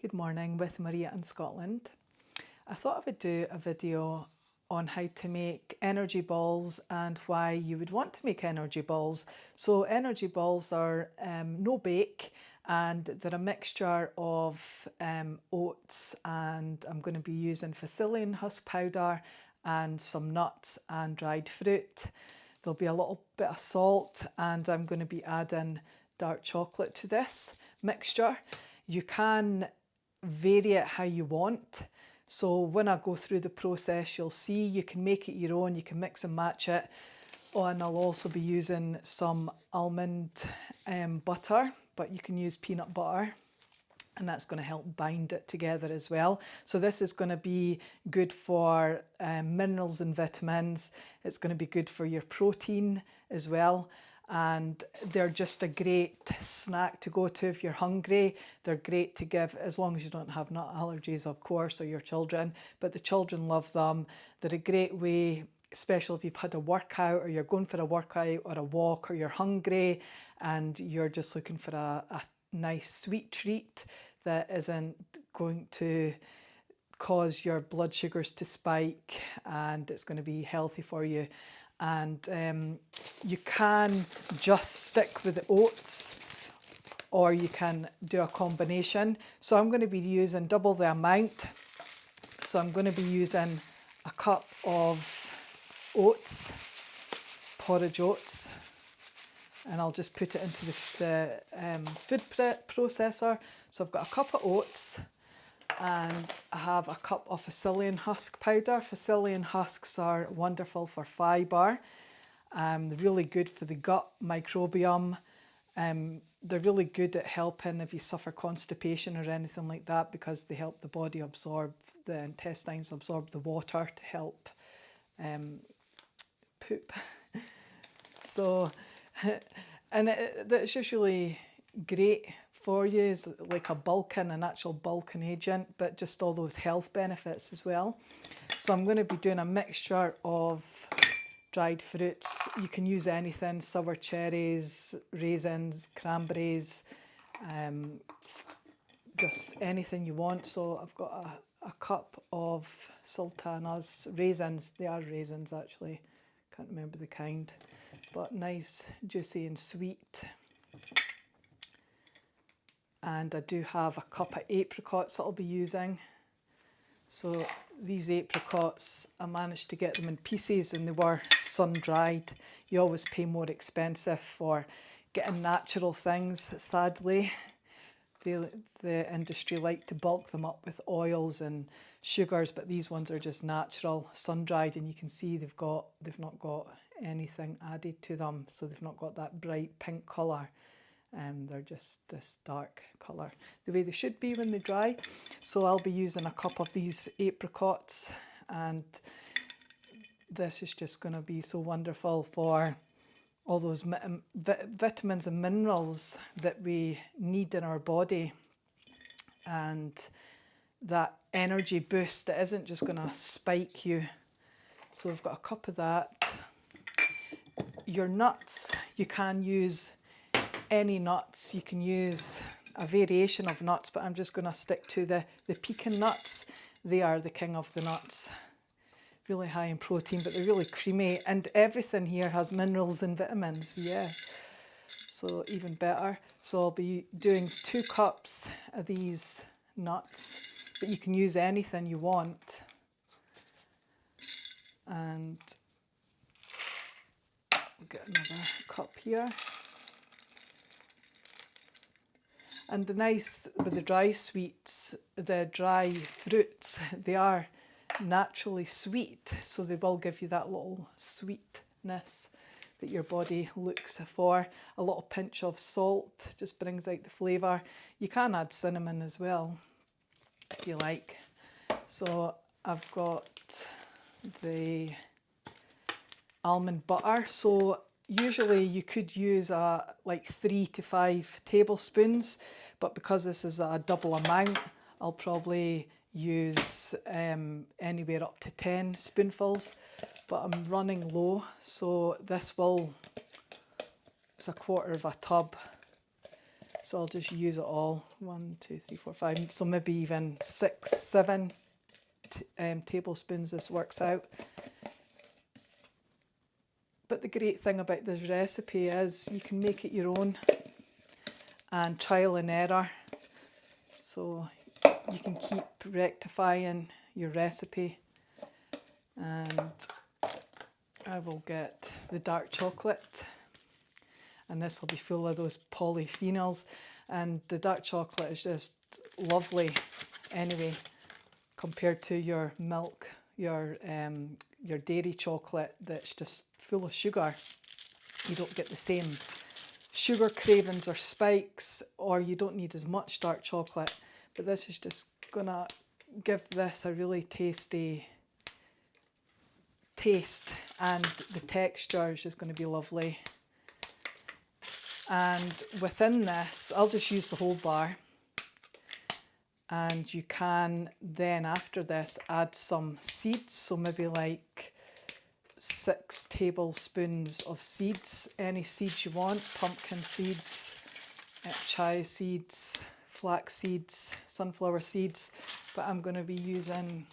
Good morning with Mharia in Scotland. I thought I would do a video on how to make energy balls and why you would want to make energy balls. So energy balls are no bake and they're a mixture of oats, and I'm going to be using psyllium husk powder and some nuts and dried fruit. There'll be a little bit of salt, and I'm going to be adding dark chocolate to this mixture. You can vary it how you want. So when I go through the process, you'll see you can make it your own, you can mix and match it. Oh, and I'll also be using some almond butter, but you can use peanut butter, and that's going to help bind it together as well. So this is going to be good for minerals and vitamins. It's going to be good for your protein as well. And they're just a great snack to go to if you're hungry. They're great to give, as long as you don't have nut allergies, of course, or your children. But the children love them. They're a great way, especially if you've had a workout or you're going for a workout or a walk, or you're hungry and you're just looking for a nice sweet treat that isn't going to cause your blood sugars to spike, and it's going to be healthy for you. And you can just stick with the oats, or you can do a combination. So I'm going to be using double the amount. So I'm going to be using a cup of oats, porridge oats, and I'll just put it into the food processor. So I've got a cup of oats, and I have a cup of psyllium husk powder. Psyllium husks are wonderful for fibre. They're really good for the gut microbiome. They're really good at helping if you suffer constipation or anything like that, because they help the body absorb, the intestines absorb the water to help poop. So, and it's just really great for you, is like a natural bulking agent, but just all those health benefits as well. So I'm going to be doing a mixture of dried fruits. You can use anything: sour cherries, raisins, cranberries, just anything you want. So I've got a cup of sultanas, raisins. They are raisins actually, can't remember the kind, but nice, juicy and sweet. And I do have a cup of apricots that I'll be using. So these apricots, I managed to get them in pieces and they were sun-dried. You always pay more expensive for getting natural things, sadly. The industry like to bulk them up with oils and sugars, but these ones are just natural, sun-dried, and you can see they've not got anything added to them, so they've not got that bright pink colour. They're just this dark colour, the way they should be when they dry. So I'll be using a cup of these apricots, and this is just going to be so wonderful for all those vitamins and minerals that we need in our body, and that energy boost that isn't just going to spike you. So we've got a cup of that. Your nuts, you can use any nuts. You can use a variation of nuts, but I'm just going to stick to the pecan nuts. They are the king of the nuts. Really high in protein, but they're really creamy, and everything here has minerals and vitamins. Yeah, so even better. So I'll be doing 2 cups of these nuts, but you can use anything you want. And I'll get another cup here. And the nice with the dry sweets, the dry fruits, they are naturally sweet, so they will give you that little sweetness that your body looks for. A little pinch of salt just brings out the flavour. You can add cinnamon as well if you like. So I've got the almond butter. So usually you could use like 3 to 5 tablespoons, but because this is a double amount, I'll probably use anywhere up to 10 spoonfuls, but I'm running low, so it's a quarter of a tub. So I'll just use it all. 1, 2, 3, 4, 5. So maybe even 6, 7 tablespoons this works out. But the great thing about this recipe is you can make it your own and trial and error. So you can keep rectifying your recipe. And I will get the dark chocolate, and this will be full of those polyphenols, and the dark chocolate is just lovely anyway compared to your milk, your dairy chocolate that's just full of sugar. You don't get the same sugar cravings or spikes, or you don't need as much dark chocolate, but this is just gonna give this a really tasty taste, and the texture is just going to be lovely. And within this, I'll just use the whole bar, and you can then after this add some seeds, so maybe like 6 tablespoons of seeds, any seeds you want, pumpkin seeds, chia seeds, flax seeds, sunflower seeds, but I'm going to be using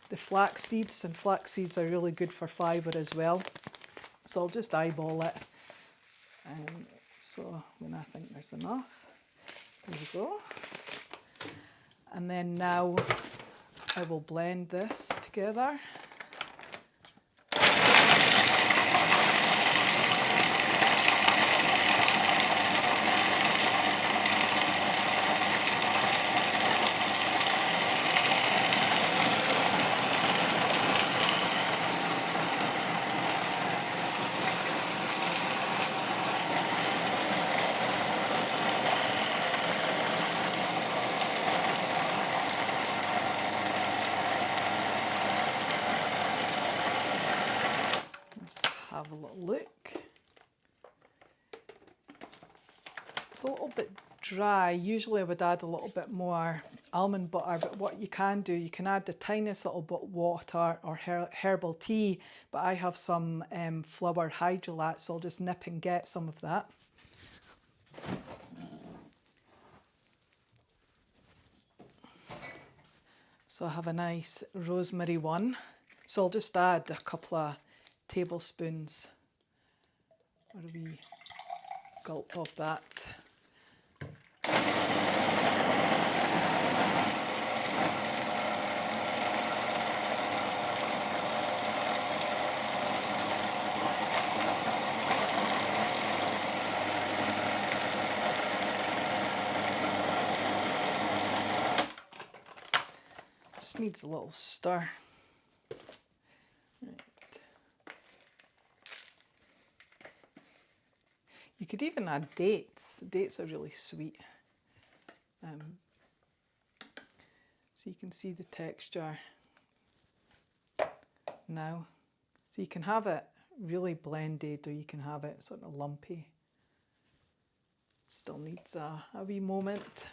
the flax seeds, and flax seeds are really good for fibre as well. So I'll just eyeball it. So when I think there's enough, there we go. And then now I will blend this together. Have a little look. It's a little bit dry. Usually I would add a little bit more almond butter, but what you can do, you can add the tiniest little bit of water or herbal tea, but I have some flower hydrolat, so I'll just nip and get some of that. So I have a nice rosemary one, so I'll just add a couple of tablespoons or a wee gulp of that. Just needs a little stir. You could even add dates. Dates are really sweet. So you can see the texture now. So you can have it really blended, or you can have it sort of lumpy. Still needs a wee moment.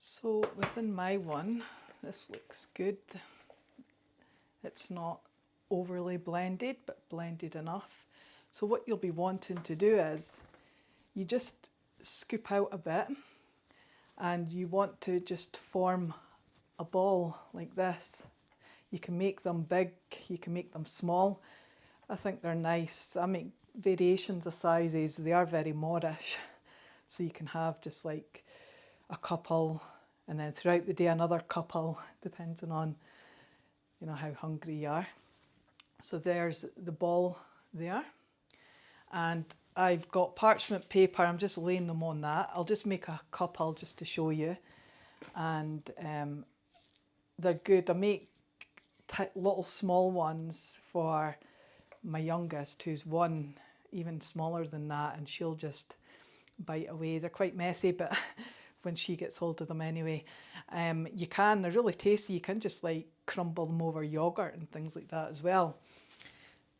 So within my one, this looks good. It's not overly blended, but blended enough. So what you'll be wanting to do is you just scoop out a bit, and you want to just form a ball like this. You can make them big, you can make them small. I think they're nice. I make variations of sizes. They are very modish. So you can have just like a couple, and then throughout the day another couple, depending on, you know, how hungry you are. So there's the ball there. And I've got parchment paper, I'm just laying them on that. I'll just make a couple just to show you. And they're good. I make little small ones for my youngest, who's one, even smaller than that, and she'll just bite away. They're quite messy, but when she gets hold of them anyway. They're really tasty. You can just like crumble them over yogurt and things like that as well.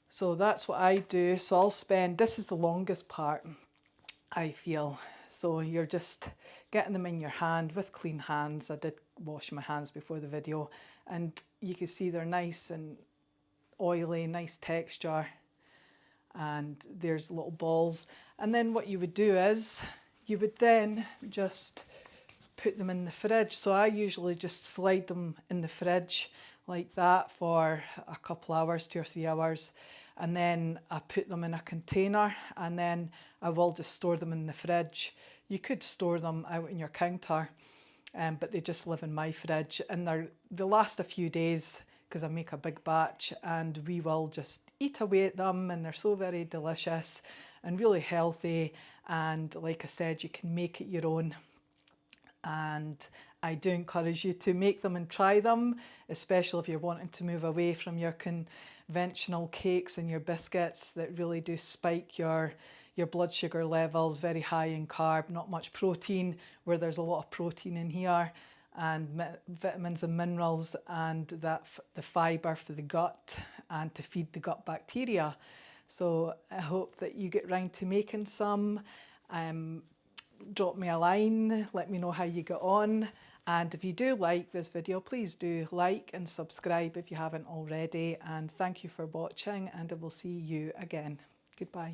So that's what I do. So I'll spend, this is the longest part, I feel. So you're just getting them in your hand with clean hands. I did wash my hands before the video, and you can see they're nice and oily, nice texture. And there's little balls. And then what you would do is you would then just put them in the fridge. So I usually just slide them in the fridge like that for a couple hours, 2 or 3 hours. And then I put them in a container, and then I will just store them in the fridge. You could store them out on your counter, but they just live in my fridge, and they last a few days because I make a big batch, and we will just eat away at them, and they're so very delicious and really healthy. And like I said, you can make it your own. And I do encourage you to make them and try them, especially if you're wanting to move away from your conventional cakes and your biscuits that really do spike your blood sugar levels, very high in carb, not much protein, where there's a lot of protein in here, and vitamins and minerals, and the fibre for the gut and to feed the gut bacteria. So I hope that you get round to making some. Drop me a line, let me know how you get on. And if you do like this video, please do like and subscribe if you haven't already. And thank you for watching, and I will see you again. Goodbye.